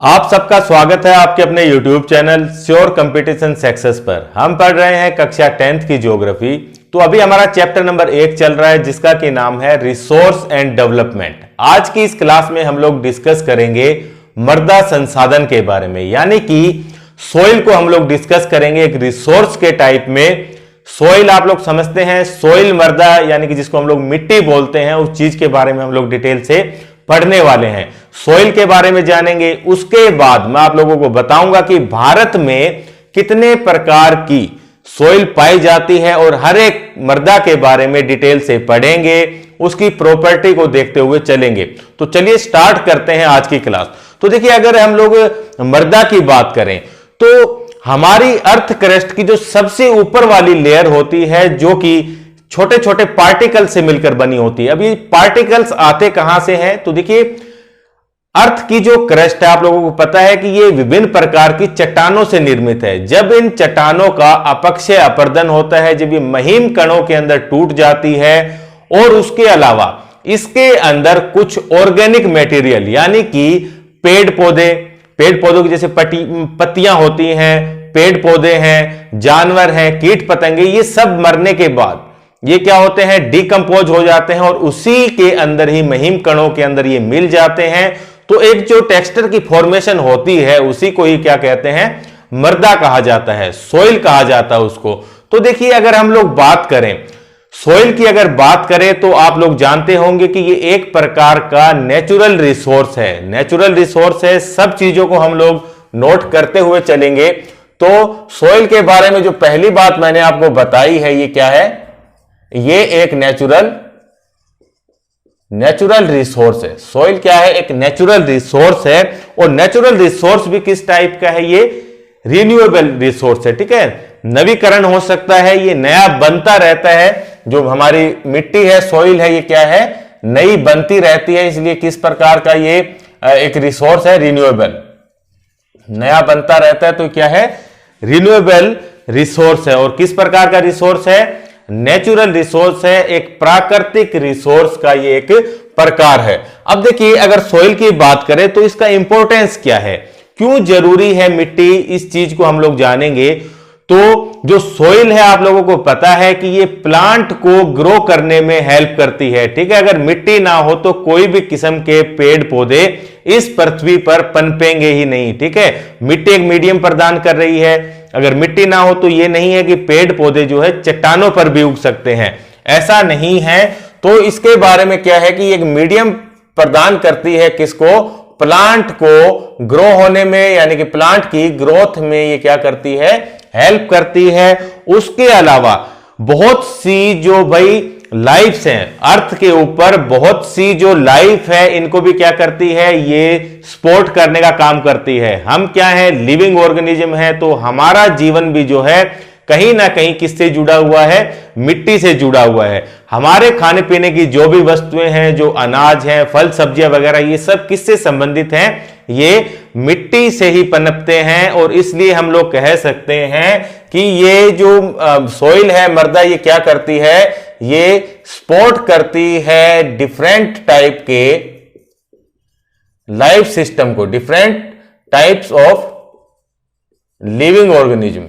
आप सबका स्वागत है आपके अपने YouTube channel sure competition success पर। हम पढ़ रहे हैं कक्षा 10th की ज्योग्राफी। तो अभी हमारा चैप्टर नंबर 1 चल रहा है जिसका कि नाम है रिसोर्स एंड डेवलपमेंट। आज की इस क्लास में हम लोग डिस्कस करेंगे मृदा संसाधन के बारे में, यानी कि सोइल को हम लोग डिस्कस करेंगे एक रिसोर्स के टाइप में। सोइल आप लोग समझते हैं, सोइल मृदा यानी कि जिसको हम लोग मिट्टी बोलते हैं, उस चीज के बारे में हम लोग डिटेल से पढ़ने वाले हैं। सोइल के बारे में जानेंगे। उसके बाद मैं आप लोगों को बताऊंगा कि भारत में कितने प्रकार की सोइल पाई जाती है और हर एक मृदा के बारे में डिटेल से पढ़ेंगे, उसकी प्रॉपर्टी को देखते हुए चलेंगे। तो चलिए स्टार्ट करते हैं आज की क्लास। तो देखिए, अगर हम लोग मृदा की बात करें तो हमारी अर्थ क्रस्ट की जो सबसे ऊपर वाली लेयर होती है, जो कि छोटे छोटे पार्टिकल से मिलकर बनी होती है। अब ये पार्टिकल्स आते कहां से हैं? तो देखिए, अर्थ की जो क्रस्ट है आप लोगों को पता है कि ये विभिन्न प्रकार की चट्टानों से निर्मित है। जब इन चट्टानों का अपक्षय अपर्दन होता है, जब ये महीन कणों के अंदर टूट जाती है, और उसके अलावा इसके अंदर कुछ ऑर्गेनिक मटेरियल यानी कि पेड़ पौधों की जैसे पत्तियां होती हैं, पेड़ पौधे हैं, जानवर हैं, कीट पतंगे, ये सब मरने के बाद ये क्या होते हैं? डिकम्पोज हो जाते हैं और उसी के अंदर ही महीन कणों के अंदर ये मिल जाते हैं। तो एक जो टेक्सचर की फॉर्मेशन होती है उसी को ही क्या कहते हैं? मृदा कहा जाता है, सोइल कहा जाता है उसको। तो देखिए, अगर हम लोग बात करें सोइल की, अगर बात करें तो आप लोग जानते होंगे कि ये एक प्रकार का नेचुरल रिसोर्स है। नेचुरल रिसोर्स है, सब चीजों को हम लोग नोट करते हुए चलेंगे। तो सोइल के बारे में जो पहली बात मैंने आपको बताई है, ये क्या है? ये एक नेचुरल रिसोर्स है। सोइल क्या है? एक नेचुरल रिसोर्स है। और नेचुरल रिसोर्स भी किस टाइप का है? ये रिन्यूएबल रिसोर्स है, ठीक है। नवीकरण हो सकता है, ये नया बनता रहता है। जो हमारी मिट्टी है, सोइल है, ये क्या है? नई बनती रहती है। इसलिए किस प्रकार का ये एक रिसोर्स है? रिन्यूएबल, नया बनता रहता है। तो क्या है? रिन्यूएबल रिसोर्स है। और किस प्रकार का रिसोर्स है? नेचुरल रिसोर्स है, एक प्राकृतिक रिसोर्स का ये एक प्रकार है। अब देखिए, अगर सोइल की बात करें तो इसका इंपॉर्टेंस क्या है, क्यों जरूरी है मिट्टी, इस चीज को हम लोग जानेंगे। तो जो सोइल है आप लोगों को पता है कि ये प्लांट को ग्रो करने में हेल्प करती है, ठीक है। अगर मिट्टी ना हो तो कोई भी किस्म के पेड़ पौधे इस पृथ्वी पर पनपेंगे ही नहीं, ठीक है। मिट्टी एक मीडियम प्रदान कर रही है। अगर मिट्टी ना हो तो ये नहीं है कि पेड़ पौधे जो है चट्टानों पर भी उग सकते हैं, ऐसा नहीं है। तो इसके बारे में क्या है कि एक मीडियम प्रदान करती है किसको? प्लांट को ग्रो होने में, यानी कि प्लांट की ग्रोथ में ये क्या करती है? हेल्प करती है। उसके अलावा बहुत सी जो भाई लाइफ्स हैं अर्थ के ऊपर, बहुत सी जो लाइफ है, इनको भी क्या करती है? ये सपोर्ट करने का काम करती है। हम क्या है? लिविंग ऑर्गेनिज्म है। तो हमारा जीवन भी जो है कहीं ना कहीं किससे जुड़ा हुआ है? मिट्टी से जुड़ा हुआ है। हमारे खाने पीने की जो भी वस्तुएं हैं, जो अनाज हैं, फल सब्जियां वगैरह, ये सब किससे संबंधित हैं? ये मिट्टी से ही पनपते हैं। और इसलिए हम लोग कह सकते हैं कि ये जो सोइल है, मृदा, ये क्या करती है? ये सपोर्ट करती है डिफरेंट टाइप के लाइफ सिस्टम को, different types of living organism.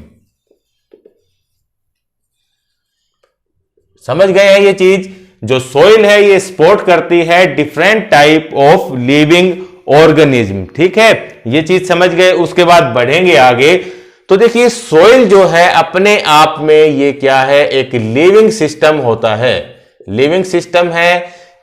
समझ गए हैं ये चीज? जो सोइल है ये सपोर्ट करती है different type of living organism, ठीक है। ये चीज समझ गए। उसके बाद बढ़ेंगे आगे। तो देखिए, सोइल जो है अपने आप में ये क्या है? एक लिविंग सिस्टम होता है। लिविंग सिस्टम है।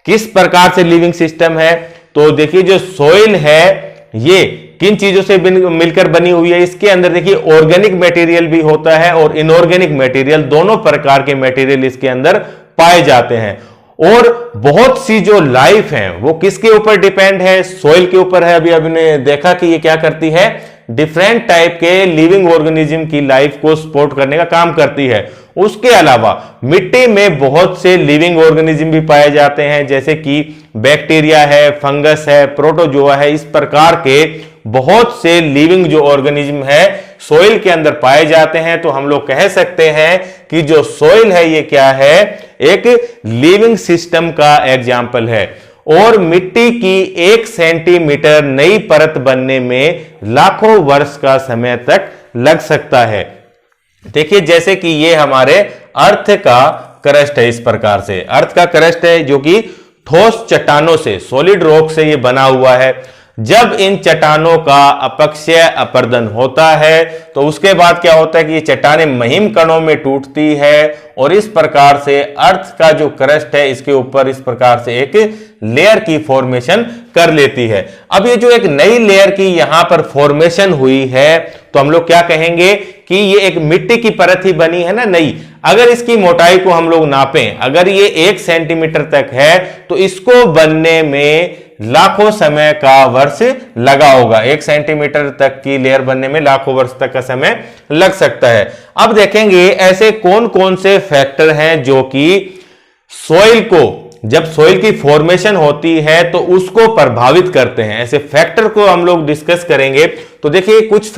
किस प्रकार से लिविंग सिस्टम है? तो देखिए, जो सोइल है ये किन चीजों से मिलकर बनी हुई है? इसके अंदर देखिए ऑर्गेनिक मटेरियल भी होता है और इनऑर्गेनिक मटेरियल, दोनों प्रकार के मटेरियल इसके अंदर पाए जाते हैं। और बहुत सी जो लाइफ है वो किसके ऊपर डिपेंड है? सोइल के ऊपर है। अभी हमने देखा कि ये क्या करती है? डिफरेंट टाइप के लिविंग ऑर्गेनिज्म की लाइफ को सपोर्ट करने का काम करती है। उसके अलावा मिट्टी में बहुत से लिविंग ऑर्गेनिज्म भी पाए जाते हैं, जैसे कि बैक्टीरिया है, फंगस है, प्रोटोजोआ है। इस प्रकार के बहुत से लिविंग जो ऑर्गेनिज्म है सोइल के अंदर पाए जाते हैं। तो हम लोग कह सकते हैं कि जो सोइल है ये क्या है? एक लिविंग सिस्टम का एग्जाम्पल है। और मिट्टी की 1 सेंटीमीटर नई परत बनने में लाखों वर्ष का समय तक लग सकता है। देखिए जैसे कि ये हमारे अर्थ का क्रस्ट है, इस प्रकार से अर्थ का क्रस्ट है जो कि ठोस चट्टानों से, सॉलिड रॉक से ये बना हुआ है। जब इन चट्टानों का अपक्षय अपर्दन होता है तो उसके बाद क्या होता है कि ये चट्टानें महीन कणों में टूटती है और इस प्रकार से अर्थ का जो क्रस्ट है इसके ऊपर इस प्रकार से एक लेयर की फॉर्मेशन कर लेती है। अब ये जो एक नई लेयर की यहां पर फॉर्मेशन हुई है तो हम लोग क्या कहेंगे कि ये एक मिट्टी की परत ही बनी है ना नई। अगर इसकी मोटाई को हम लोग नापें, अगर ये 1 सेंटीमीटर तक है तो इसको बनने में लाखों समय का वर्ष लगा होगा। 1 सेंटीमीटर तक की लेयर बनने में लाखों वर्ष तक का समय लग सकता है। अब देखेंगे ऐसे कौन कौन से फैक्टर हैं जो कि सॉइल को, जब सॉइल की फॉर्मेशन होती है तो उसको प्रभावित करते हैं। ऐसे फैक्टर को हम लोग डिस्कस करेंगे। तो देखिए कुछ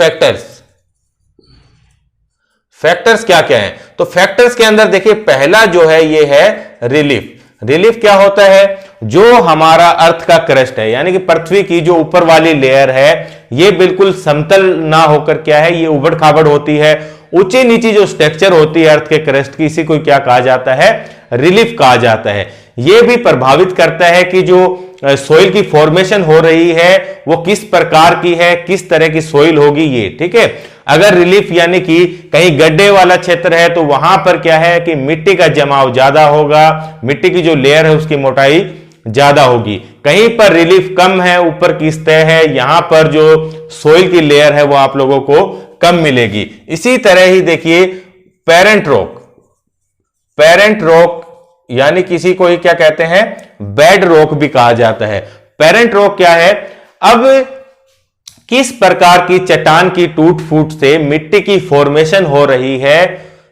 फैक्टर्स क्या क्या हैं। तो फैक्टर्स के अंदर देखिए पहला जो है ये है रिलीफ। रिलीफ क्या होता है, जो हमारा अर्थ का क्रस्ट है यानी कि पृथ्वी की जो ऊपर वाली लेयर है ये बिल्कुल समतल ना होकर क्या है, ये उबड़ खाबड़ होती है। ऊंची नीची जो स्ट्रक्चर होती है अर्थ के क्रस्ट की, इसी को क्या कहा जाता है, रिलीफ कहा जाता है। यह भी प्रभावित करता है कि जो सोइल की फॉर्मेशन हो रही है वो किस प्रकार की है, किस तरह की सोइल होगी ये, ठीक है। अगर रिलीफ यानी कि कहीं गड्ढे वाला क्षेत्र है तो वहां पर क्या है कि मिट्टी का जमाव ज्यादा होगा, मिट्टी की जो लेयर है उसकी मोटाई ज्यादा होगी। कहीं पर रिलीफ कम है, ऊपर की सतह है, यहां पर जो सोइल की लेयर है वो आप लोगों को कम मिलेगी। इसी तरह ही देखिए पेरेंट रॉक यानी किसी को ही क्या कहते हैं, बेड रॉक भी कहा जाता है। पेरेंट रॉक क्या है, अब किस प्रकार की चट्टान की टूट फूट से मिट्टी की फॉर्मेशन हो रही है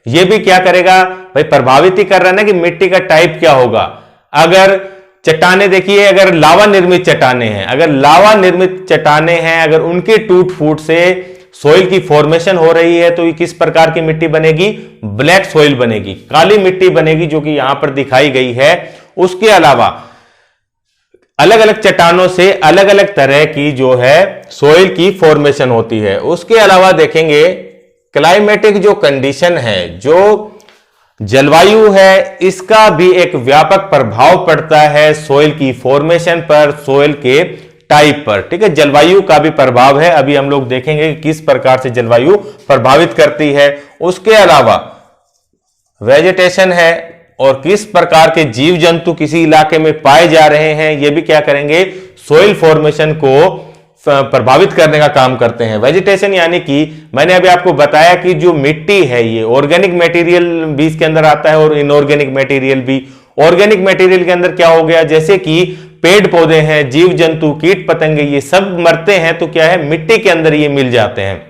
यह भी क्या करेगा भाई, प्रभावित ही कर रहा है ना कि मिट्टी का टाइप क्या होगा। अगर चट्टाने देखिए, अगर लावा निर्मित चट्टाने हैं, अगर उनकी टूट फूट से सोइल की फॉर्मेशन हो रही है तो ये किस प्रकार की मिट्टी बनेगी, ब्लैक सोइल बनेगी, काली मिट्टी बनेगी जो कि यहां पर दिखाई गई है। उसके अलावा अलग अलग चट्टानों से अलग अलग तरह की जो है सोइल की फॉर्मेशन होती है। उसके अलावा देखेंगे क्लाइमेटिक जो कंडीशन है, जो जलवायु है, इसका भी एक व्यापक प्रभाव पड़ता है सोइल की फॉर्मेशन पर, सोइल के टाइप पर, ठीक है। जलवायु का भी प्रभाव है, अभी हम लोग देखेंगे कि किस प्रकार से जलवायु प्रभावित करती है। उसके अलावा वेजिटेशन है और किस प्रकार के जीव जंतु किसी इलाके में पाए जा रहे हैं, ये भी क्या करेंगे, सोइल फॉर्मेशन को प्रभावित करने का काम करते हैं। वेजिटेशन यानी कि मैंने अभी आपको बताया कि जो मिट्टी है ये ऑर्गेनिक मटेरियल भी इसके अंदर आता है और इनऑर्गेनिक मटेरियल भी। ऑर्गेनिक मटेरियल के अंदर क्या हो गया, जैसे कि पेड़ पौधे हैं, जीव जंतु, कीट पतंगे, ये सब मरते हैं तो क्या है, मिट्टी के अंदर ये मिल जाते हैं।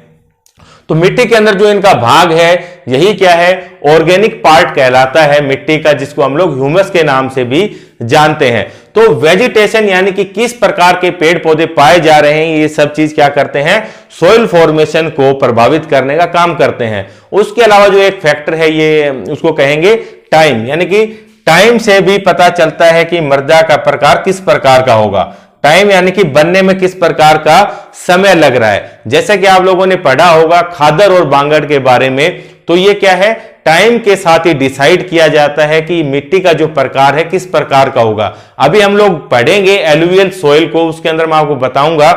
तो मिट्टी के अंदर जो इनका भाग है यही क्या है, ऑर्गेनिक पार्ट कहलाता है मिट्टी का, जिसको हम लोग ह्यूमस के नाम से भी जानते हैं। तो वेजिटेशन यानी कि किस प्रकार के पेड़ पौधे पाए जा रहे हैं, ये सब चीज क्या करते हैं, सोइल फॉर्मेशन को प्रभावित करने का काम करते हैं। उसके अलावा जो एक फैक्टर है ये उसको कहेंगे टाइम, यानी कि टाइम से भी पता चलता है कि मृदा का प्रकार किस प्रकार का होगा। टाइम यानी कि बनने में किस प्रकार का समय लग रहा है। जैसे कि आप लोगों ने पढ़ा होगा खादर और बांगड़ के बारे में, तो ये क्या है, टाइम के साथ ही डिसाइड किया जाता है कि मिट्टी का जो प्रकार है किस प्रकार का होगा। अभी हम लोग पढ़ेंगे एलुवियल सोइल को, उसके अंदर मैं आपको बताऊंगा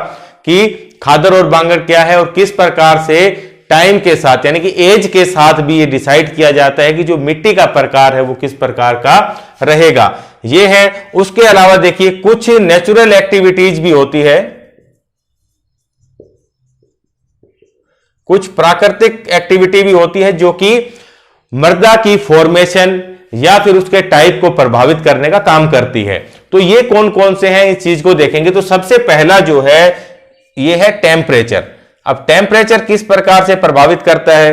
कि खादर और बांगड़ क्या है और किस प्रकार से टाइम के साथ यानी कि एज के साथ भी ये डिसाइड किया जाता है कि जो मिट्टी का प्रकार है वो किस प्रकार का रहेगा, ये है। उसके अलावा देखिए कुछ नेचुरल एक्टिविटीज भी होती है, कुछ प्राकृतिक एक्टिविटी भी होती है जो कि मृदा की फॉर्मेशन या फिर उसके टाइप को प्रभावित करने का काम करती है। तो ये कौन कौन से हैं, इस चीज को देखेंगे। तो सबसे पहला जो है ये है टेम्परेचर। अब टेम्परेचर किस प्रकार से प्रभावित करता है,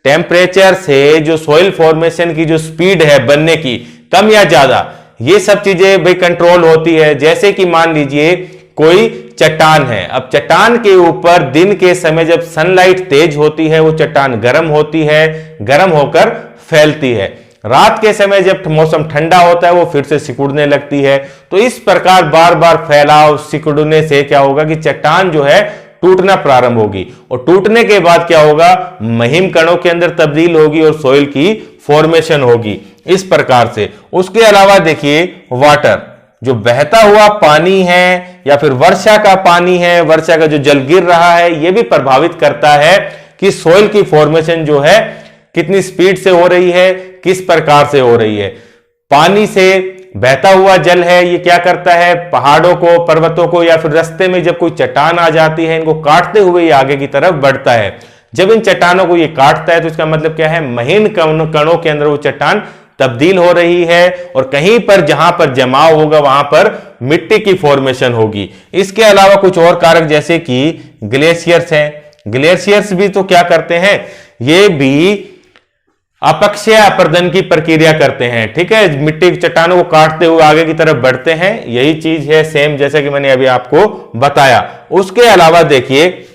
टेम्परेचर से जो सोइल फॉर्मेशन की जो स्पीड है बनने की, कम या ज्यादा, ये सब चीजें भाई कंट्रोल होती है। जैसे कि मान लीजिए कोई चट्टान है, अब चट्टान के ऊपर दिन के समय जब सनलाइट तेज होती है वो चट्टान गर्म होती है, गर्म होकर फैलती है। रात के समय जब मौसम ठंडा होता है वो फिर से सिकुड़ने लगती है। तो इस प्रकार बार बार फैलाव सिकुड़ने से क्या होगा कि चट्टान जो है टूटना प्रारंभ होगी, और टूटने के बाद क्या होगा, महीन कणों के अंदर तब्दील होगी और सोइल की फॉर्मेशन होगी इस प्रकार से। उसके अलावा देखिए वाटर, जो बहता हुआ पानी है या फिर वर्षा का पानी है, वर्षा का जो जल गिर रहा है, यह भी प्रभावित करता है कि सोइल की फॉर्मेशन जो है कितनी स्पीड से हो रही है, किस प्रकार से हो रही है। पानी से बहता हुआ जल है, ये क्या करता है, पहाड़ों को, पर्वतों को या फिर रास्ते में जब कोई चट्टान आ जाती है, इनको काटते हुए ये आगे की तरफ बढ़ता है। जब इन चट्टानों को ये काटता है तो इसका मतलब क्या है, महीन कणों के अंदर वो चट्टान तब्दील हो रही है, और कहीं पर जहां पर जमाव होगा वहां पर मिट्टी की फॉर्मेशन होगी। इसके अलावा कुछ और कारक जैसे कि ग्लेशियर्स हैं, ग्लेशियर्स भी तो क्या करते हैं, ये भी अपक्षय अपर्दन की प्रक्रिया करते हैं, ठीक है, मिट्टी की चट्टानों को काटते हुए आगे की तरफ बढ़ते हैं। यही चीज है सेम जैसे कि मैंने अभी आपको बताया। उसके अलावा देखिए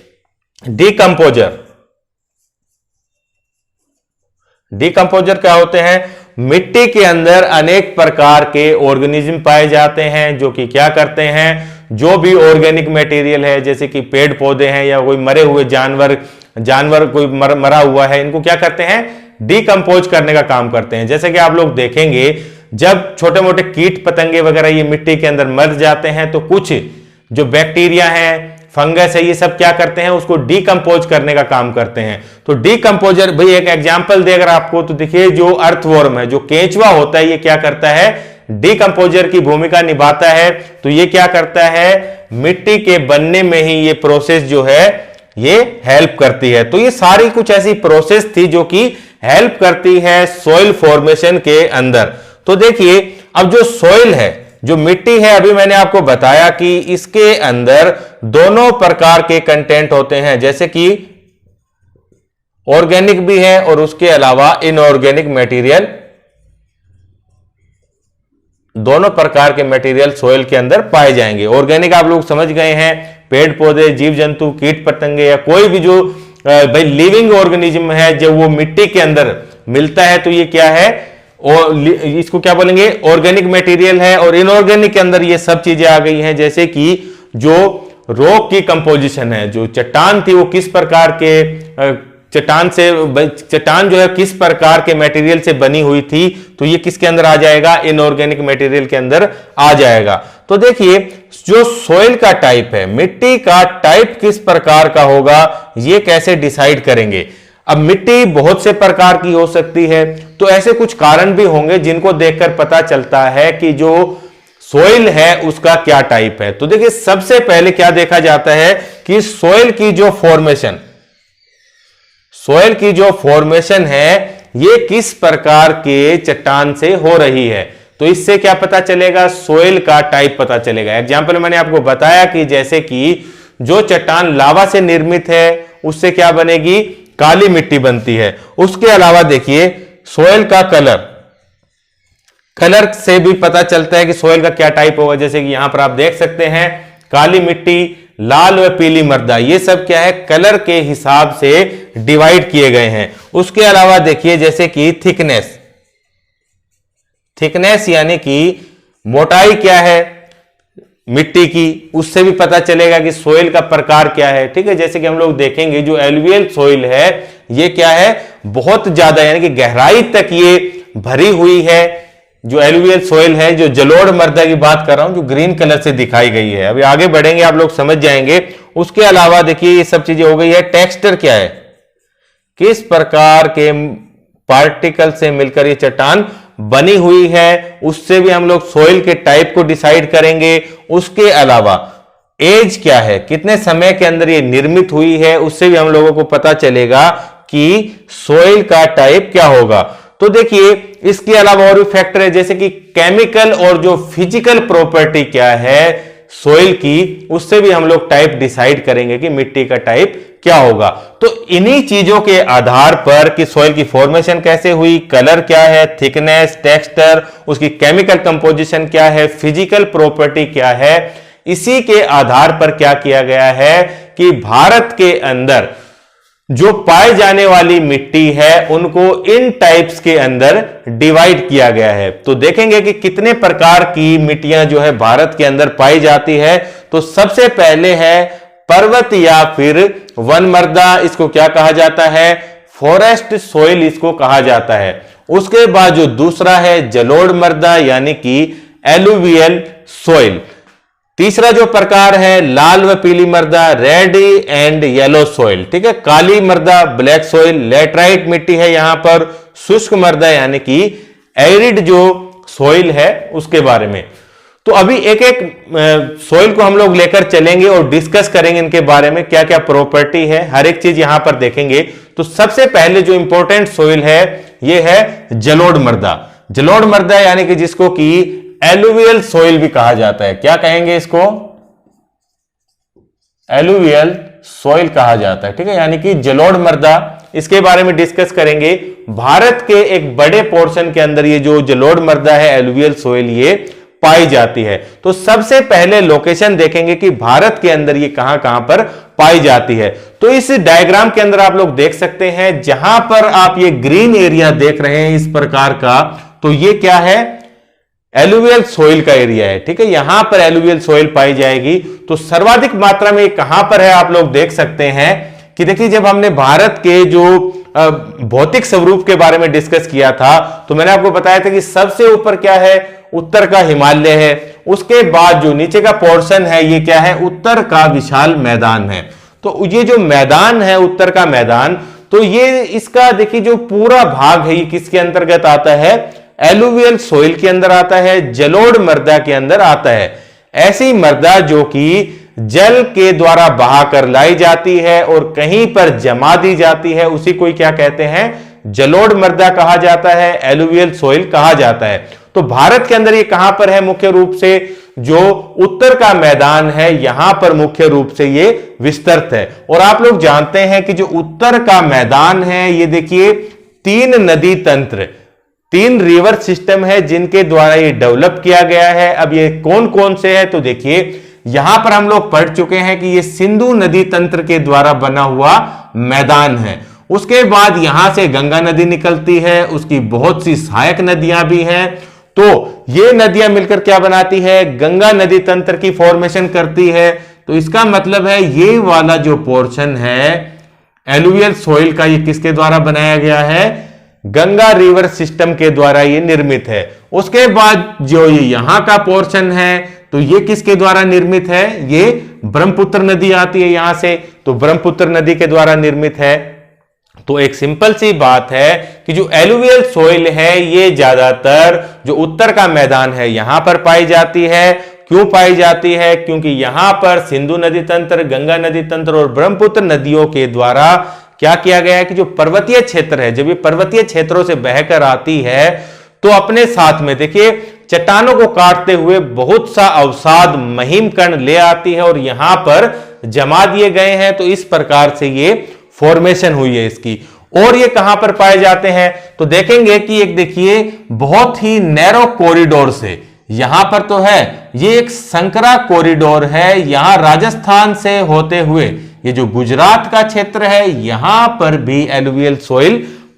डिकंपोजर, डिकंपोजर क्या होते हैं, मिट्टी के अंदर अनेक प्रकार के ऑर्गेनिज्म पाए जाते हैं जो कि क्या करते हैं, जो भी ऑर्गेनिक मटेरियल है जैसे कि पेड़ पौधे हैं या कोई मरे हुए जानवर कोई मरा हुआ है, इनको क्या करते हैं, डिकंपोज करने का काम करते हैं। जैसे कि आप लोग देखेंगे जब छोटे मोटे कीट पतंगे वगैरह ये मिट्टी के अंदर मर जाते हैं तो कुछ जो बैक्टीरिया है, फंगस है, ये सब क्या करते हैं, उसको डिकंपोज करने का काम करते हैं। तो डिकंपोजर, भाई एक एग्जांपल दे अगर आपको तो देखिए जो अर्थवॉर्म है, जो केंचुआ होता है, ये क्या करता है, डिकंपोजर की भूमिका निभाता है। तो ये क्या करता है, मिट्टी के बनने में ही ये प्रोसेस जो है ये हेल्प करती है। तो ये सारी कुछ ऐसी प्रोसेस थी जो कि हेल्प करती है सॉइल फॉर्मेशन के अंदर। तो देखिए अब जो सॉइल है, जो मिट्टी है, अभी मैंने आपको बताया कि इसके अंदर दोनों प्रकार के कंटेंट होते हैं, जैसे कि ऑर्गेनिक भी है और उसके अलावा इनऑर्गेनिक मटेरियल, दोनों प्रकार के मटेरियल सॉइल के अंदर पाए जाएंगे। ऑर्गेनिक आप लोग समझ गए हैं, पेड़ पौधे, जीव जंतु, कीट पतंगे या कोई भी जो भाई लिविंग ऑर्गेनिज्म है, जब वो मिट्टी के अंदर मिलता है तो ये क्या है, और इसको क्या बोलेंगे, ऑर्गेनिक मटेरियल है। और इनऑर्गेनिक के अंदर ये सब चीजें आ गई हैं, जैसे कि जो रॉक की कंपोजिशन है, जो चट्टान थी वो किस प्रकार के चट्टान जो है किस प्रकार के मटेरियल से बनी हुई थी, तो ये किसके अंदर आ जाएगा, इनऑर्गेनिक मटेरियल के अंदर आ जाएगा। तो देखिए जो सॉइल का टाइप है, मिट्टी का टाइप किस प्रकार का होगा, ये कैसे डिसाइड करेंगे। अब मिट्टी बहुत से प्रकार की हो सकती है, तो ऐसे कुछ कारण भी होंगे जिनको देखकर पता चलता है कि जो सॉइल है उसका क्या टाइप है। तो देखिए सबसे पहले क्या देखा जाता है कि सॉइल की जो फॉर्मेशन है ये किस प्रकार के चट्टान से हो रही है। तो इससे क्या पता चलेगा, सॉइल का टाइप पता चलेगा। एग्जाम्पल मैंने आपको बताया कि जैसे कि जो चट्टान लावा से निर्मित है उससे क्या बनेगी, काली मिट्टी बनती है। उसके अलावा देखिए सॉइल का कलर से भी पता चलता है कि सॉइल का क्या टाइप होगा। जैसे कि यहां पर आप देख सकते हैं काली मिट्टी, लाल व पीली मृदा, ये सब क्या है, कलर के हिसाब से डिवाइड किए गए हैं। उसके अलावा देखिए जैसे कि थिकनेस यानी कि मोटाई क्या है मिट्टी की, उससे भी पता चलेगा कि सॉइल का प्रकार क्या है। ठीक है, जैसे कि हम लोग देखेंगे जो एलुवियल सॉइल है ये क्या है, बहुत ज्यादा यानी कि गहराई तक ये भरी हुई है। जो एलुवियल सॉइल है, जो जलोढ़ मृदा की बात कर रहा हूं, जो ग्रीन कलर से दिखाई गई है। अभी आगे बढ़ेंगे आप लोग समझ जाएंगे। उसके अलावा देखिए ये सब चीजें हो गई है। टेक्सचर क्या है, किस प्रकार के पार्टिकल से मिलकर ये चट्टान बनी हुई है, उससे भी हम लोग सॉइल के टाइप को डिसाइड करेंगे। उसके अलावा एज क्या है, कितने समय के अंदर ये निर्मित हुई है, उससे भी हम लोगों को पता चलेगा कि सॉइल का टाइप क्या होगा। तो देखिए इसके अलावा और भी फैक्टर है, जैसे कि केमिकल और जो फिजिकल प्रॉपर्टी क्या है सॉइल की, उससे भी हम लोग टाइप डिसाइड करेंगे कि मिट्टी का टाइप क्या होगा। तो इन्हीं चीजों के आधार पर कि सॉइल की फॉर्मेशन कैसे हुई, कलर क्या है, थिकनेस, टेक्सचर, उसकी केमिकल कंपोजिशन क्या है, फिजिकल प्रॉपर्टी क्या है, इसी के आधार पर क्या किया गया है कि भारत के अंदर जो पाए जाने वाली मिट्टी है उनको इन टाइप्स के अंदर डिवाइड किया गया है। तो देखेंगे कि कितने प्रकार की मिट्टियां जो है भारत के अंदर पाई जाती है। तो सबसे पहले है पर्वत या फिर वन मृदा, इसको क्या कहा जाता है, फॉरेस्ट सॉइल इसको कहा जाता है। उसके बाद जो दूसरा है जलोढ़ मृदा यानी कि एलुवियल सॉइल। तीसरा जो प्रकार है लाल व पीली मृदा, रेड एंड येलो सॉइल, ठीक है, काली मृदा ब्लैक सॉइल, लेटराइट मिट्टी है यहां पर, शुष्क मृदा यानी कि एरिड जो सॉइल है उसके बारे में। तो अभी एक एक सॉइल को हम लोग लेकर चलेंगे और डिस्कस करेंगे इनके बारे में क्या क्या प्रॉपर्टी है, हर एक चीज यहां पर देखेंगे। तो सबसे पहले जो इंपॉर्टेंट सॉइल है ये है जलोढ़ मृदा। जलोढ़ मृदा यानी कि जिसको कि एलुवियल सॉइल भी कहा जाता है। क्या कहेंगे इसको, एलुवियल सॉइल कहा जाता है, ठीक है, यानी कि जलोढ़ मृदा। इसके बारे में डिस्कस करेंगे। भारत के एक बड़े पोर्शन के अंदर ये जो जलोढ़ मृदा है एलुवियल सॉइल ये पाई जाती है। तो सबसे पहले लोकेशन देखेंगे कि भारत के अंदर ये कहां कहां पर पाई जाती है। तो इस डायग्राम के अंदर आप लोग देख सकते हैं, जहां पर आप ये ग्रीन एरिया देख रहे हैं इस प्रकार का, तो ये क्या है, एलुवियल सॉइल का एरिया है, ठीक है, यहां पर एलुवियल सॉइल पाई जाएगी। तो सर्वाधिक मात्रा में कहां पर है आप लोग देख सकते हैं कि देखिए जब हमने भारत के जो भौतिक स्वरूप के बारे में डिस्कस किया था तो मैंने आपको बताया था कि सबसे ऊपर क्या है, उत्तर का हिमालय है। उसके बाद जो नीचे का पोर्शन है ये क्या है, उत्तर का विशाल मैदान है। तो ये जो मैदान है उत्तर का मैदान, तो ये इसका देखिए जो पूरा भाग है ये किसके अंतर्गत आता है, एलुवियल सॉइल के अंदर आता है, जलोढ़ मृदा के अंदर आता है। ऐसी मृदा जो कि जल के द्वारा बहाकर लाई जाती है और कहीं पर जमा दी जाती है, उसी को क्या कहते हैं, जलोढ़ मृदा कहा जाता है, एलुवियल सॉइल कहा जाता है। तो भारत के अंदर ये कहां पर है, मुख्य रूप से जो उत्तर का मैदान है यहां पर मुख्य रूप से ये विस्तृत है। और आप लोग जानते हैं कि जो उत्तर का मैदान है ये देखिए 3 नदी तंत्र, 3 रिवर सिस्टम है जिनके द्वारा ये डेवलप किया गया है। अब ये कौन कौन से है, तो देखिए यहां पर हम लोग पढ़ चुके हैं कि ये सिंधु नदी तंत्र के द्वारा बना हुआ मैदान है। उसके बाद यहां से गंगा नदी निकलती है, उसकी बहुत सी सहायक नदियां भी हैं। तो ये नदियां मिलकर क्या बनाती है, गंगा नदी तंत्र की फॉर्मेशन करती है। तो इसका मतलब है ये वाला जो पोर्शन है एलुवियल सॉइल का, ये किसके द्वारा बनाया गया है, गंगा रिवर सिस्टम के द्वारा ये निर्मित है। उसके बाद जो ये यहां का पोर्शन है तो ये किसके द्वारा निर्मित है, ये ब्रह्मपुत्र नदी आती है यहां से, तो ब्रह्मपुत्र नदी के द्वारा निर्मित है। तो एक सिंपल सी बात है कि जो एलुवियल सॉइल है ये ज्यादातर जो उत्तर का मैदान है यहां पर पाई जाती है। क्यों पाई जाती है, क्योंकि यहां पर सिंधु नदी तंत्र, गंगा नदी तंत्र और ब्रह्मपुत्र नदियों के द्वारा क्या किया गया है कि जो पर्वतीय क्षेत्र है, जब ये पर्वतीय क्षेत्रों से बहकर आती है तो अपने साथ में देखिए चट्टानों को काटते हुए बहुत सा अवसाद महीम कण ले आती है और यहां पर जमा दिए गए हैं। तो इस प्रकार से ये फॉर्मेशन हुई है इसकी। और ये कहां पर पाए जाते हैं, तो देखेंगे कि एक देखिए बहुत ही नैरो कॉरिडोर से यहां पर तो है, ये एक संकरा कॉरिडोर है, यहां राजस्थान से होते हुए ये जो गुजरात का क्षेत्र है यहां पर भी एलुवियल सॉइल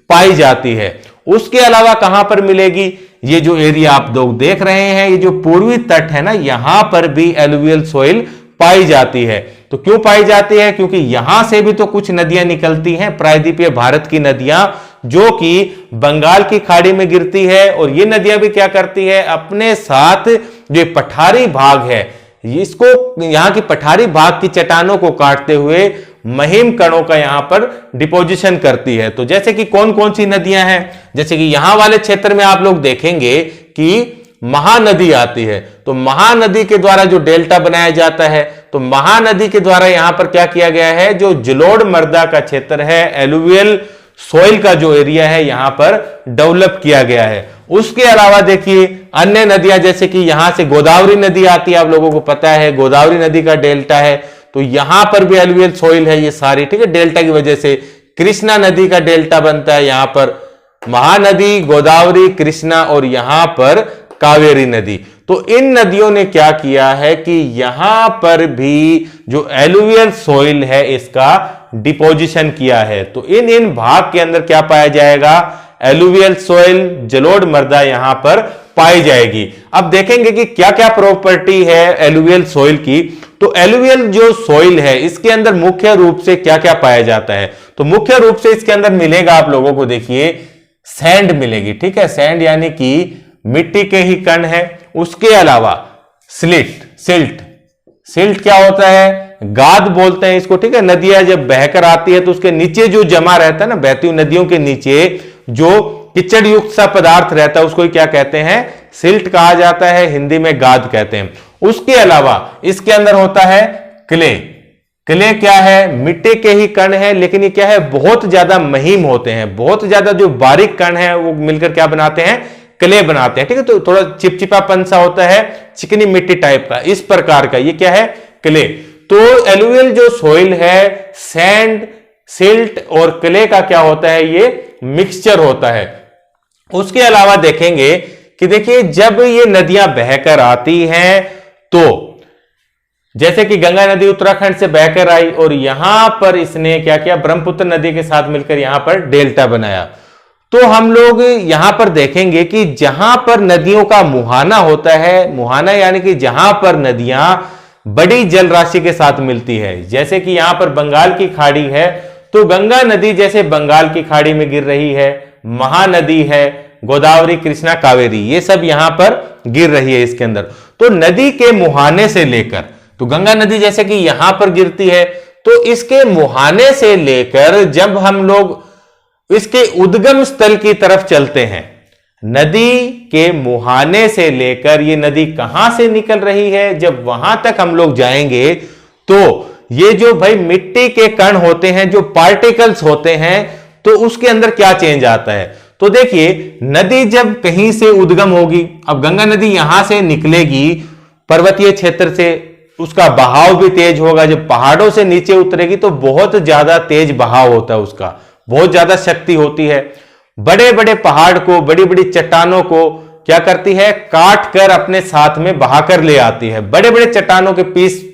पाई जाती है। उसके अलावा कहां पर मिलेगी, ये जो एरिया आप लोग देख रहे हैं, ये जो पूर्वी तट है ना, यहां पर भी एलुवियल सॉइल पाई जाती है। तो क्यों पाई जाती है, क्योंकि यहां से भी तो कुछ नदियां निकलती हैं, प्रायद्वीपीय भारत की नदियां जो कि बंगाल की खाड़ी में गिरती है। और ये नदियां भी क्या करती है, अपने साथ जो पठारी भाग है इसको, यहां की पठारी भाग की चट्टानों को काटते हुए महीम कणों का यहां पर डिपोजिशन करती है। तो जैसे कि कौन कौन सी नदियां हैं, जैसे कि यहां वाले क्षेत्र में आप लोग देखेंगे कि महानदी आती है। तो महानदी के द्वारा जो डेल्टा बनाया जाता है, तो महानदी के द्वारा यहां पर क्या किया गया है, जो जलोढ़ मृदा का क्षेत्र है, एलुवियल सॉइल का जो एरिया है यहां पर डेवलप किया गया है। उसके अलावा देखिए अन्य नदियां, जैसे कि यहां से गोदावरी नदी आती है, आप लोगों को पता है गोदावरी नदी का डेल्टा है, तो यहां पर भी एलुवियल सॉइल है ये सारी, ठीक है, डेल्टा की वजह से। कृष्णा नदी का डेल्टा बनता है यहां पर, महानदी, गोदावरी, कृष्णा और यहां पर कावेरी नदी। तो इन नदियों ने क्या किया है कि यहां पर भी जो एलुवियल सॉइल है इसका डिपोजिशन किया है। तो इन भाग के अंदर क्या पाया जाएगा, एलुवियल सॉइल, जलोढ़ मृदा यहां पर पाई जाएगी। अब देखेंगे कि क्या क्या प्रॉपर्टी है एलुवियल सॉइल की। तो एलुवियल जो सॉइल है इसके अंदर मुख्य रूप से क्या क्या पाया जाता है, तो मुख्य रूप से इसके अंदर मिलेगा आप लोगों को, देखिए सैंड मिलेगी, ठीक है, सैंड यानी कि मिट्टी के ही कण है। उसके अलावा सिल्ट क्या होता है, गाद बोलते हैं इसको, ठीक है। नदियां जब बहकर आती है तो उसके नीचे जो जमा रहता है ना, बहती हुई नदियों के नीचे जो कीचड़ युक्त सा पदार्थ रहता है उसको क्या कहते हैं, सिल्ट कहा जाता है, हिंदी में गाद कहते हैं। उसके अलावा इसके अंदर होता है क्ले क्या है, मिट्टी के ही कण है, लेकिन ये क्या है, बहुत ज्यादा महीन होते हैं, बहुत ज्यादा जो बारीक कण है वो मिलकर क्या बनाते हैं, क्ले बनाते हैं, ठीक है। तो थोड़ा चिपचिपापन सा होता है, चिकनी मिट्टी टाइप का, इस प्रकार का ये क्या है, क्ले। तो एलुवियल जो सॉइल है सैंड, सिल्ट और क्ले का क्या होता है, ये मिक्सचर होता है। उसके अलावा देखेंगे कि देखिए जब ये नदियां बहकर आती हैं, तो जैसे कि गंगा नदी उत्तराखंड से बहकर आई और यहां पर इसने क्या किया, ब्रह्मपुत्र नदी के साथ मिलकर यहां पर डेल्टा बनाया। तो हम लोग यहां पर देखेंगे कि जहां पर नदियों का मुहाना होता है, मुहाना यानी कि जहां पर नदियां बड़ी जल राशि के साथ मिलती है, जैसे कि यहां पर बंगाल की खाड़ी है, तो गंगा नदी जैसे बंगाल की खाड़ी में गिर रही है, महानदी है, गोदावरी, कृष्णा, कावेरी, ये सब यहां पर गिर रही है इसके अंदर। तो नदी के मुहाने से लेकर, तो गंगा नदी जैसे कि यहां पर गिरती है, तो इसके मुहाने से लेकर जब हम लोग इसके उद्गम स्थल की तरफ चलते हैं, नदी के मुहाने से लेकर ये नदी कहां से निकल रही है, जब वहां तक हम लोग जाएंगे तो ये जो भाई मिट्टी के कण होते हैं, जो पार्टिकल्स होते हैं, तो उसके अंदर क्या चेंज आता है। तो देखिए नदी जब कहीं से उद्गम होगी, अब गंगा नदी यहां से निकलेगी पर्वतीय क्षेत्र से, उसका बहाव भी तेज होगा, जब पहाड़ों से नीचे उतरेगी तो बहुत ज्यादा तेज बहाव होता है, उसका बहुत ज्यादा शक्ति होती है। बड़े बड़े पहाड़ को, बड़ी बड़ी चट्टानों को क्या करती है, काट कर अपने साथ में बहाकर ले आती है। बड़े बड़े चट्टानों के पीस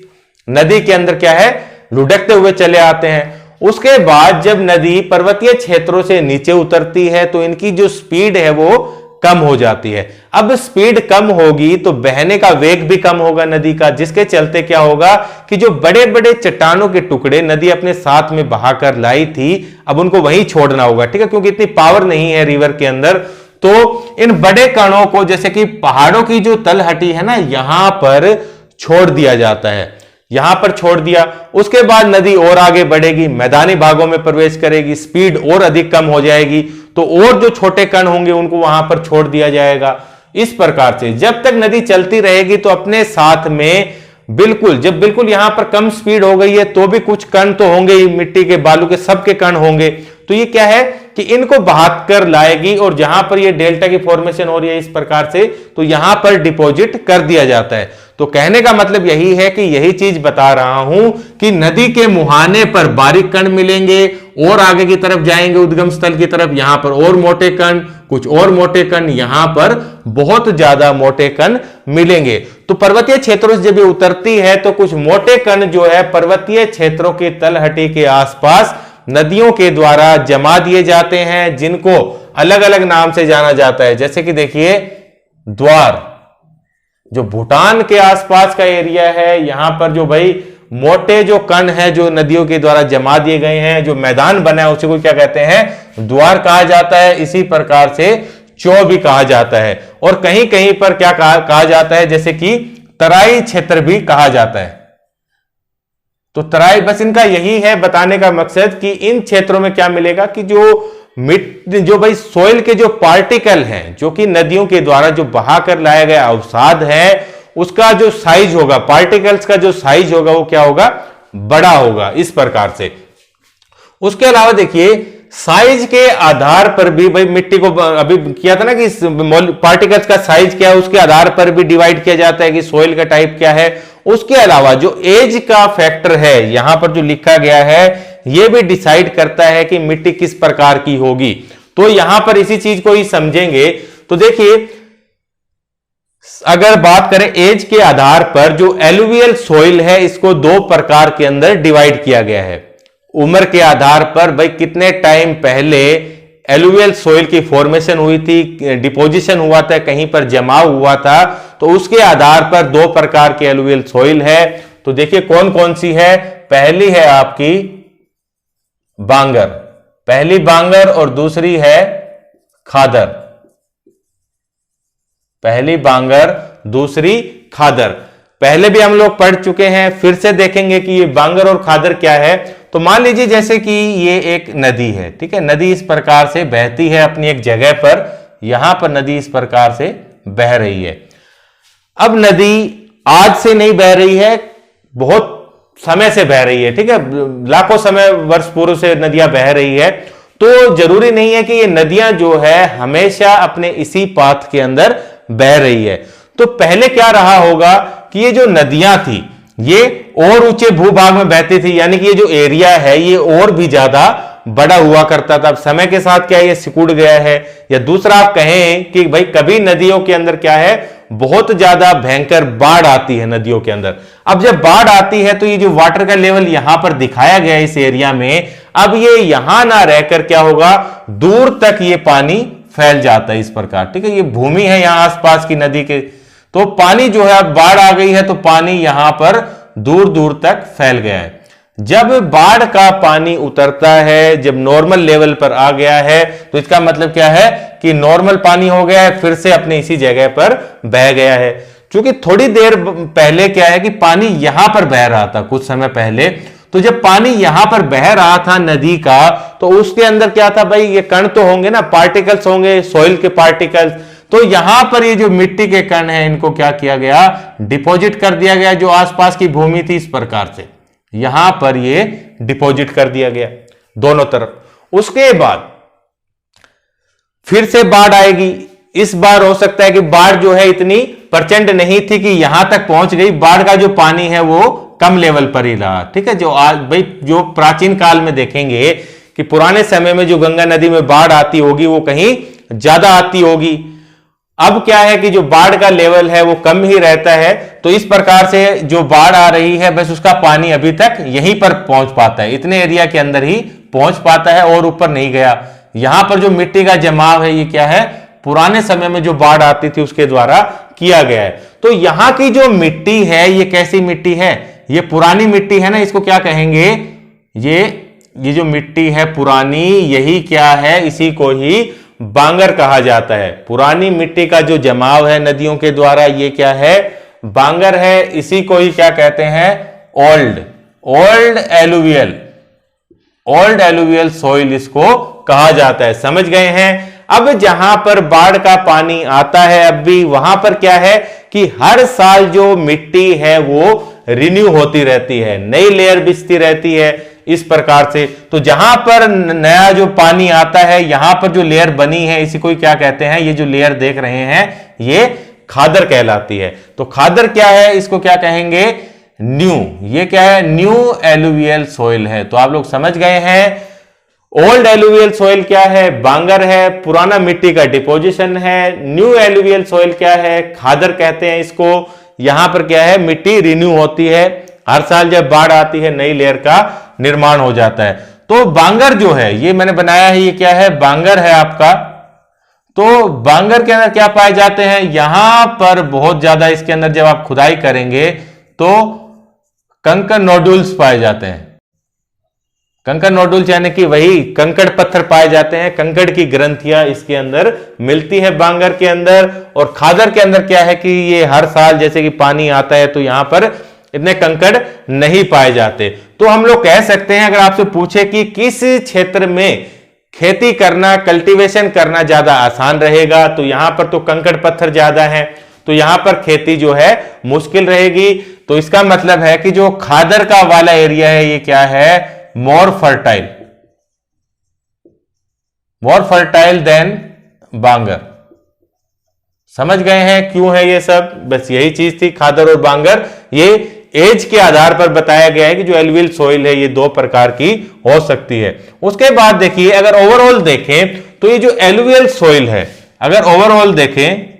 नदी के अंदर क्या है, लुढ़कते हुए चले आते हैं। उसके बाद जब नदी पर्वतीय क्षेत्रों से नीचे उतरती है तो इनकी जो स्पीड है वो कम हो जाती है। अब स्पीड कम होगी तो बहने का वेग भी कम होगा नदी का, जिसके चलते क्या होगा कि जो बड़े बड़े चट्टानों के टुकड़े नदी अपने साथ में बहाकर लाई थी, अब उनको वहीं छोड़ना होगा, ठीक है, क्योंकि इतनी पावर नहीं है रिवर के अंदर। तो इन बड़े कणों को, जैसे कि पहाड़ों की जो तलहटी है ना, यहां पर छोड़ दिया जाता है, यहां पर छोड़ दिया। उसके बाद नदी और आगे बढ़ेगी, मैदानी भागों में प्रवेश करेगी, स्पीड और अधिक कम हो जाएगी, तो और जो छोटे कण होंगे उनको वहां पर छोड़ दिया जाएगा। इस प्रकार से जब तक नदी चलती रहेगी तो अपने साथ में जब बिल्कुल यहां पर कम स्पीड हो गई है तो भी कुछ कण तो होंगे ही, मिट्टी के, बालू के, सबके कण होंगे। तो ये क्या है कि इनको बहाकर लाएगी और जहां पर ये डेल्टा की फॉर्मेशन हो रही है इस प्रकार से, तो यहां पर डिपॉजिट कर दिया जाता है। तो कहने का मतलब यही है कि यही चीज बता रहा हूं कि नदी के मुहाने पर बारीक कण मिलेंगे और आगे की तरफ जाएंगे उद्गम स्थल की तरफ, यहां पर और मोटे कण, कुछ और मोटे कण, यहां पर बहुत ज्यादा मोटे कण मिलेंगे। तो पर्वतीय क्षेत्रों से जब ये उतरती है तो कुछ मोटे कण जो है पर्वतीय क्षेत्रों की तलहटी के आसपास नदियों के द्वारा जमा दिए जाते हैं, जिनको अलग अलग नाम से जाना जाता है। जैसे कि देखिए द्वार, जो भूटान के आसपास का एरिया है, यहां पर जो भाई मोटे जो कण है जो नदियों के द्वारा जमा दिए गए हैं, जो मैदान बना है उसी को क्या कहते हैं, द्वार कहा जाता है। इसी प्रकार से चौ भी कहा जाता है, और कहीं कहीं पर क्या कहा जाता है, जैसे कि तराई क्षेत्र भी कहा जाता है। तो तराई, बस इनका यही है बताने का मकसद कि इन क्षेत्रों में क्या मिलेगा कि जो भाई सोइल के जो पार्टिकल हैं, जो कि नदियों के द्वारा जो बहा कर लाया गया अवसाद है, उसका जो साइज होगा, पार्टिकल्स का जो साइज होगा वो क्या होगा, बड़ा होगा, इस प्रकार से। उसके अलावा देखिए साइज के आधार पर भी भाई मिट्टी को, अभी किया था ना कि पार्टिकल्स का साइज क्या है उसके आधार पर भी डिवाइड किया जाता है कि सोइल का टाइप क्या है। उसके अलावा जो एज का फैक्टर है यहां पर जो लिखा गया है, यह भी डिसाइड करता है कि मिट्टी किस प्रकार की होगी। तो यहां पर इसी चीज को ही समझेंगे। तो देखिए अगर बात करें एज के आधार पर, जो एलुवियल सोइल है इसको दो प्रकार के अंदर डिवाइड किया गया है। उम्र के आधार पर, भाई कितने टाइम पहले एलुवियल सोइल की फॉर्मेशन हुई थी, डिपोजिशन हुआ था, कहीं पर जमाव हुआ था, तो उसके आधार पर दो प्रकार की एलुवियल सोइल है। तो देखिए कौन कौन सी है। पहली है आपकी बांगर, पहली बांगर, और दूसरी है खादर। पहली बांगर, दूसरी खादर। पहले भी हम लोग पढ़ चुके हैं, फिर से देखेंगे कि ये बांगर और खादर क्या है। तो मान लीजिए जैसे कि ये एक नदी है, ठीक है, नदी इस प्रकार से बहती है अपनी एक जगह पर, यहां पर नदी इस प्रकार से बह रही है। अब नदी आज से नहीं बह रही है, बहुत समय से बह रही है, ठीक है, लाखों समय वर्ष पूर्व से नदियां बह रही है। तो जरूरी नहीं है कि ये नदियां जो है हमेशा अपने इसी पाथ के अंदर बह रही है। तो पहले क्या रहा होगा कि ये जो नदियां थी ये और ऊंचे भूभाग में बहती थी, यानी कि ये जो एरिया है ये और भी ज्यादा बड़ा हुआ करता था। अब समय के साथ क्या ये सिकुड़ गया है, या दूसरा आप कहें कि भाई कभी नदियों के अंदर क्या है, बहुत ज्यादा भयंकर बाढ़ आती है नदियों के अंदर। अब जब बाढ़ आती है तो ये जो वाटर का लेवल यहां पर दिखाया गया है इस एरिया में, अब ये यहां ना रहकर क्या होगा, दूर तक ये पानी फैल जाता है इस प्रकार, ठीक है। ये भूमि है यहां आसपास की नदी के, तो पानी जो है, अब बाढ़ आ गई है तो पानी यहां पर दूर दूर तक फैल गया है। जब बाढ़ का पानी उतरता है, जब नॉर्मल लेवल पर आ गया है, तो इसका मतलब क्या है कि नॉर्मल पानी हो गया है, फिर से अपने इसी जगह पर बह गया है। क्योंकि थोड़ी देर पहले क्या है कि पानी यहां पर बह रहा था कुछ समय पहले, तो जब पानी यहां पर बह रहा था नदी का, तो उसके अंदर क्या था भाई, ये कण तो होंगे ना, पार्टिकल्स होंगे, सॉइल के पार्टिकल्स। तो यहां पर ये जो मिट्टी के कण हैं इनको क्या किया गया, डिपॉजिट कर दिया गया। जो आसपास की भूमि थी इस प्रकार से यहां पर ये डिपॉजिट कर दिया गया दोनों तरफ। उसके बाद फिर से बाढ़ आएगी। इस बार हो सकता है कि बाढ़ जो है इतनी प्रचंड नहीं थी कि यहां तक पहुंच गई, बाढ़ का जो पानी है वो कम लेवल पर ही रहा, ठीक है। जो आज भाई जो प्राचीन काल में देखेंगे कि पुराने समय में जो गंगा नदी में बाढ़ आती होगी वो कहीं ज्यादा आती होगी। अब क्या है कि जो बाढ़ का लेवल है वो कम ही रहता है, तो इस प्रकार से जो बाढ़ आ रही है बस उसका पानी अभी तक यहीं पर पहुंच पाता है, इतने एरिया के अंदर ही पहुंच पाता है और ऊपर नहीं गया। यहां पर जो मिट्टी का जमाव है ये क्या है, पुराने समय में जो बाढ़ आती थी उसके द्वारा किया गया है। तो यहां की जो मिट्टी है ये कैसी मिट्टी है, ये पुरानी मिट्टी है ना, इसको क्या कहेंगे, ये जो मिट्टी है पुरानी, यही क्या है, इसी को ही बांगर कहा जाता है। पुरानी मिट्टी का जो जमाव है नदियों के द्वारा ये क्या है, बांगर है। इसी को ही क्या कहते हैं, ओल्ड एलुवियल सॉइल इसको कहा जाता है। समझ गए हैं। अब जहां पर बाढ़ का पानी आता है अब भी वहां पर क्या है कि हर साल जो मिट्टी है वो रिन्यू होती रहती है, नई लेयर बिछती रहती है इस प्रकार से। तो जहां पर नया जो पानी आता है यहां पर जो लेयर बनी है इसी को क्या कहते हैं, ये जो लेयर देख रहे हैं ये खादर कहलाती है। तो खादर क्या है, इसको क्या कहेंगे, न्यू। ये क्या है, न्यू एलुवियल सॉइल है। तो आप लोग समझ गए हैं। ओल्ड एलुवियल सॉइल क्या है, बांगर है, पुराना मिट्टी का डिपोजिशन है। न्यू एलुवियल सॉइल क्या है, खादर कहते हैं इसको। यहां पर क्या है, मिट्टी रिन्यू होती है, हर साल जब बाढ़ आती है नई लेयर का निर्माण हो जाता है। तो बांगर जो है ये मैंने बनाया है, ये क्या है, बांगर है आपका। तो बांगर के अंदर क्या पाए जाते हैं, यहां पर बहुत ज्यादा इसके अंदर जब आप खुदाई करेंगे तो कंकर नोडुल्स पाए जाते हैं। कंकर नोडुल्स यानी कि वही कंकड़ पत्थर पाए जाते हैं, कंकड़ की ग्रंथियां इसके अंदर मिलती है बांगर के अंदर। और खादर के अंदर क्या है कि ये हर साल जैसे कि पानी आता है तो यहां पर इतने कंकड़ नहीं पाए जाते। तो हम लोग कह सकते हैं, अगर आपसे पूछे कि किस क्षेत्र में खेती करना, कल्टीवेशन करना ज्यादा आसान रहेगा, तो यहां पर तो कंकड़ पत्थर ज्यादा है, तो यहां पर खेती जो है मुश्किल रहेगी। तो इसका मतलब है कि जो खादर का वाला एरिया है ये क्या है, मोर फर्टाइल देन बांगर। समझ गए हैं क्यों है ये सब, बस यही चीज थी। खादर और बांगर ये एज के आधार पर बताया गया है कि जो एलुवियल सॉइल है ये दो प्रकार की हो सकती है। उसके बाद देखिए, अगर ओवरऑल देखें तो ये जो एलुवियल सॉइल है, अगर ओवरऑल देखें,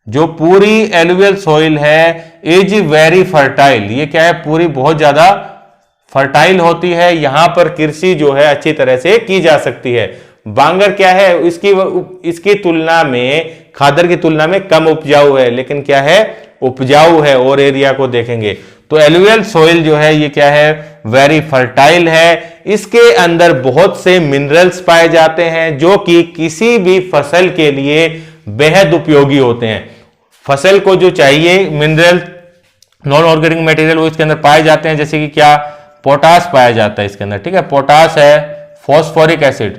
जो पूरी एलुवियल सॉइल है इज वेरी फर्टाइल, ये क्या है, पूरी बहुत ज्यादा फर्टाइल होती है, यहां पर कृषि जो है अच्छी तरह से की जा सकती है। बांगर क्या है, इसकी तुलना में, खादर की तुलना में कम उपजाऊ है, लेकिन क्या है, उपजाऊ है। और एरिया को देखेंगे तो एलुवियल सॉइल जो है ये क्या है, वेरी फर्टाइल है। इसके अंदर बहुत से मिनरल्स पाए जाते हैं जो कि किसी भी फसल के लिए बेहद उपयोगी होते हैं। फसल को जो चाहिए मिनरल, नॉन ऑर्गेनिक मटेरियल, वो इसके अंदर पाए जाते हैं। जैसे कि क्या, पोटास पाया जाता है इसके अंदर, ठीक है, पोटास है, फॉस्फोरिक एसिड,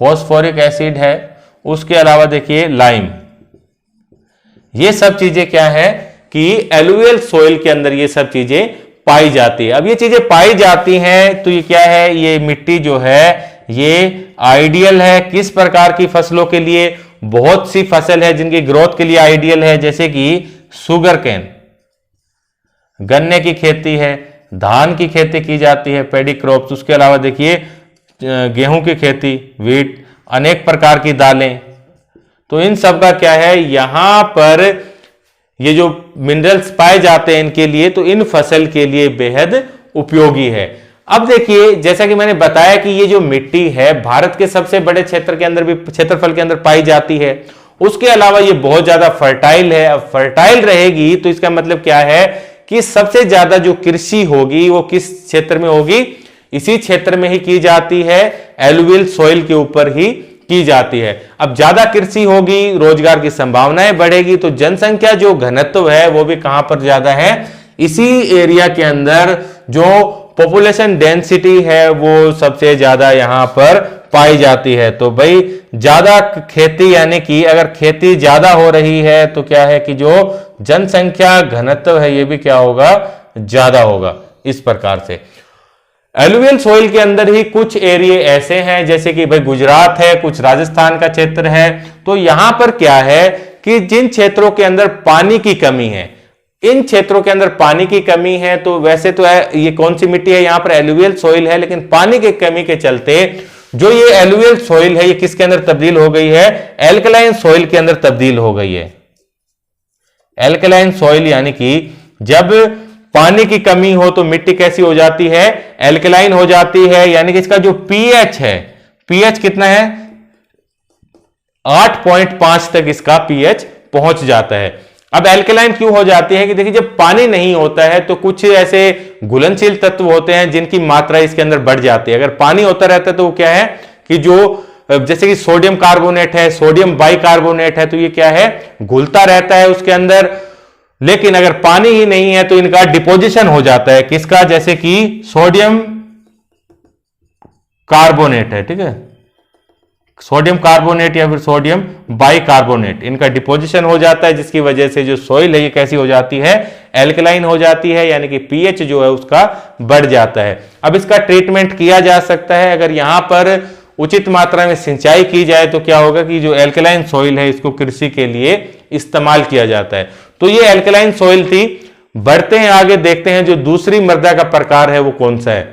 फॉस्फोरिक एसिड है, उसके अलावा देखिए लाइम। ये सब चीजें क्या है कि एलुवियल सॉइल के अंदर ये सब चीजें पाई जाती है। अब ये चीजें पाई जाती हैं तो ये क्या है, ये मिट्टी जो है ये आइडियल है किस प्रकार की फसलों के लिए। बहुत सी फसल है जिनकी ग्रोथ के लिए आइडियल है, जैसे कि शुगर केन, गन्ने की खेती है, धान की खेती की जाती है, पेडी क्रॉप्स। उसके अलावा देखिए गेहूं की खेती, वीट, अनेक प्रकार की दालें। तो इन सब का क्या है, यहां पर ये जो मिनरल्स पाए जाते हैं इनके लिए, तो इन फसल के लिए बेहद उपयोगी है। अब देखिए, जैसा कि मैंने बताया कि ये जो मिट्टी है भारत के सबसे बड़े क्षेत्र के अंदर भी, क्षेत्रफल के अंदर पाई जाती है। उसके अलावा ये बहुत ज्यादा फर्टाइल है। अब फर्टाइल रहेगी तो इसका मतलब क्या है कि सबसे ज्यादा जो कृषि होगी वो किस क्षेत्र में होगी, इसी क्षेत्र में ही की जाती है, एलुवियल सॉइल के ऊपर ही की जाती है। अब ज्यादा कृषि होगी, रोजगार की संभावनाएं बढ़ेगी, तो जनसंख्या जो घनत्व है वो भी कहां पर ज्यादा है, इसी एरिया के अंदर जो पॉपुलेशन डेंसिटी है वो सबसे ज्यादा यहां पर पाई जाती है। तो भाई ज्यादा खेती, यानी कि अगर खेती ज्यादा हो रही है तो क्या है कि जो जनसंख्या घनत्व है ये भी क्या होगा, ज्यादा होगा। इस प्रकार से एलुवियल सॉइल के अंदर ही कुछ एरिया ऐसे हैं, जैसे कि भाई गुजरात है, कुछ राजस्थान का क्षेत्र है। तो यहां पर क्या है कि जिन क्षेत्रों के अंदर पानी की कमी है, इन क्षेत्रों के अंदर पानी की कमी है, तो वैसे तो है ये कौन सी मिट्टी है, यहां पर एलुवियल सॉइल है, लेकिन पानी की कमी के चलते जो ये एलुवियल सॉइल है ये किसके अंदर तब्दील हो गई है, एल्कलाइन सॉइल के अंदर तब्दील हो गई है। एल्कलाइन सॉइल यानी कि जब पानी की कमी हो तो मिट्टी कैसी हो जाती है, एल्कलाइन हो जाती है। यानी कि इसका जो पीएच है, पीएच कितना है, 8.5 तक इसका पीएच पहुंच जाता है। अब एल्कलाइन क्यों हो जाती है कि देखिए जब पानी नहीं होता है तो कुछ ऐसे घुलनशील तत्व होते हैं जिनकी मात्रा इसके अंदर बढ़ जाती है। अगर पानी होता रहता है तो वो क्या है कि जो, जैसे कि सोडियम कार्बोनेट है, सोडियम बाइकार्बोनेट है, तो ये क्या है, घुलता रहता है उसके अंदर। लेकिन अगर पानी ही नहीं है तो इनका डिपोजिशन हो जाता है, किसका, जैसे कि सोडियम कार्बोनेट है, ठीक है, सोडियम कार्बोनेट या फिर सोडियम बाइकार्बोनेट, इनका डिपोजिशन हो जाता है, जिसकी वजह से जो सॉइल है ये कैसी हो जाती है, एल्कलाइन हो जाती है, यानी कि पीएच जो है उसका बढ़ जाता है। अब इसका ट्रीटमेंट किया जा सकता है, अगर यहां पर उचित मात्रा में सिंचाई की जाए तो क्या होगा कि जो एल्कलाइन सॉइल है इसको कृषि के लिए इस्तेमाल किया जाता है। तो ये एल्कलाइन सॉइल थी। बढ़ते हैं आगे, देखते हैं जो दूसरी मृदा का प्रकार है वो कौन सा है।